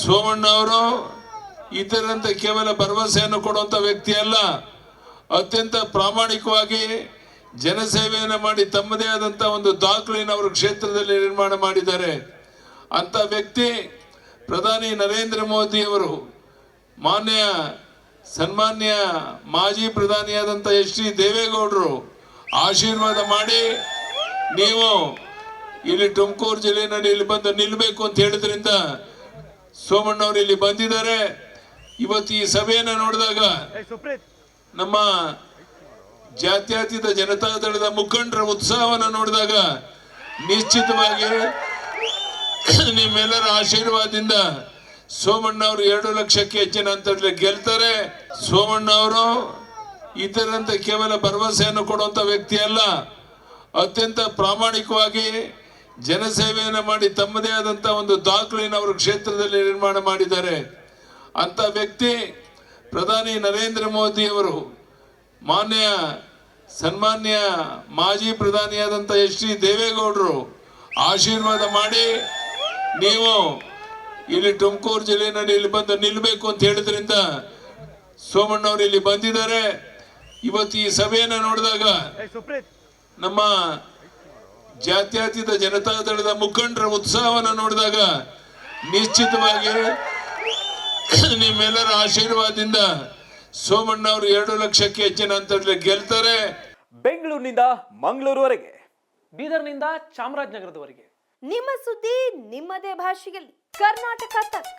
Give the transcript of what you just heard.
ಸೋಮಣ್ಣ ಅವರು ಇತರಂತೆ ಕೇವಲ ಭರವಸೆಯನ್ನು ಕೊಡುವಂತ ವ್ಯಕ್ತಿ ಅಲ್ಲ, ಅತ್ಯಂತ ಪ್ರಾಮಾಣಿಕವಾಗಿ ಜನಸೇವೆಯನ್ನು ಮಾಡಿ ತಮ್ಮದೇ ಆದಂತ ಒಂದು ದಾಖಲೆಯನ್ನು ಅವರು ಕ್ಷೇತ್ರದಲ್ಲಿ ನಿರ್ಮಾಣ ಮಾಡಿದ್ದಾರೆ. ಅಂತ ವ್ಯಕ್ತಿ ಪ್ರಧಾನಿ ನರೇಂದ್ರ ಮೋದಿ ಅವರು ಸನ್ಮಾನ್ಯ ಮಾಜಿ ಪ್ರಧಾನಿಯಾದಂಥ ಎಚ್ ಡಿ ದೇವೇಗೌಡರು ಆಶೀರ್ವಾದ ಮಾಡಿ ನೀವು ಇಲ್ಲಿ ತುಮಕೂರು ಜಿಲ್ಲೆಯಲ್ಲಿ ಇಲ್ಲಿ ಬಂದು ನಿಲ್ಲಬೇಕು ಅಂತ ಹೇಳಿದ್ರಿಂದ ಸೋಮಣ್ಣ ಅವರು ಇಲ್ಲಿ ಬಂದಿದ್ದಾರೆ. ಇವತ್ತು ಈ ಸಭೆಯನ್ನು ನೋಡಿದಾಗ ನಮ್ಮ ಜಾತ್ಯತೀತ ಜನತಾ ದಳದ ಮುಖಂಡರ ಉತ್ಸಾಹವನ್ನು ನೋಡಿದಾಗ ನಿಶ್ಚಿತವಾಗಿ ನಿಮ್ಮೆಲ್ಲರ ಆಶೀರ್ವಾದದಿಂದ ಸೋಮಣ್ಣ ಅವರು 2 ಲಕ್ಷಕ್ಕೆ ಹೆಚ್ಚಿನ ಅಂತರದಲ್ಲಿ ಗೆಲ್ತಾರೆ. ಸೋಮಣ್ಣ ಅವರು ಇತರಂತೆ ಕೇವಲ ಭರವಸೆಯನ್ನು ಕೊಡುವಂತ ವ್ಯಕ್ತಿ ಅಲ್ಲ, ಅತ್ಯಂತ ಪ್ರಾಮಾಣಿಕವಾಗಿ ಜನಸೇವೆಯನ್ನು ಮಾಡಿ ತಮ್ಮದೇ ಆದಂತ ಒಂದು ದಾಖಲೆಯನ್ನು ಅವರು ಕ್ಷೇತ್ರದಲ್ಲಿ ನಿರ್ಮಾಣ ಮಾಡಿದ್ದಾರೆ. ಅಂತ ವ್ಯಕ್ತಿ ಪ್ರಧಾನಿ ನರೇಂದ್ರ ಮೋದಿ ಅವರು ಸನ್ಮಾನ್ಯ ಮಾಜಿ ಪ್ರಧಾನಿಯಾದಂಥ ಎಚ್ ಡಿ ದೇವೇಗೌಡರು ಆಶೀರ್ವಾದ ಮಾಡಿ ನೀವು ಇಲ್ಲಿ ತುಮಕೂರು ಜಿಲ್ಲೆಯಲ್ಲಿ ಇಲ್ಲಿ ಬಂದು ನಿಲ್ಲಬೇಕು ಅಂತ ಹೇಳಿದ್ರಿಂದ ಸೋಮಣ್ಣ ಅವರು ಇಲ್ಲಿ ಬಂದಿದ್ದಾರೆ. ಇವತ್ತು ಈ ಸಭೆಯನ್ನು ನೋಡಿದಾಗ ನಮ್ಮ ಜಾತ್ಯತೀತ ಜನತಾ ದಳದ ಮುಖಂಡರ ಉತ್ಸಾಹವನ್ನು ನೋಡಿದಾಗ ನಿಶ್ಚಿತವಾಗಿ ನಿಮ್ಮೆಲ್ಲರ ಆಶೀರ್ವಾದದಿಂದ ಸೋಮಣ್ಣ ಅವರು 2 ಲಕ್ಷಕ್ಕೆ ಹೆಚ್ಚಿನ ಅಂತರದಲ್ಲಿ ಗೆಲ್ತಾರೆ. ಬೆಂಗಳೂರಿನಿಂದ ಮಂಗಳೂರುವರೆಗೆ, ಬೀದರ್ನಿಂದ ಚಾಮರಾಜನಗರದವರೆಗೆ ನಿಮ್ಮ ಸುದ್ದಿ ನಿಮ್ಮದೇ ಭಾಷೆಯಲ್ಲಿ ಕರ್ನಾಟಕ ತಕ್.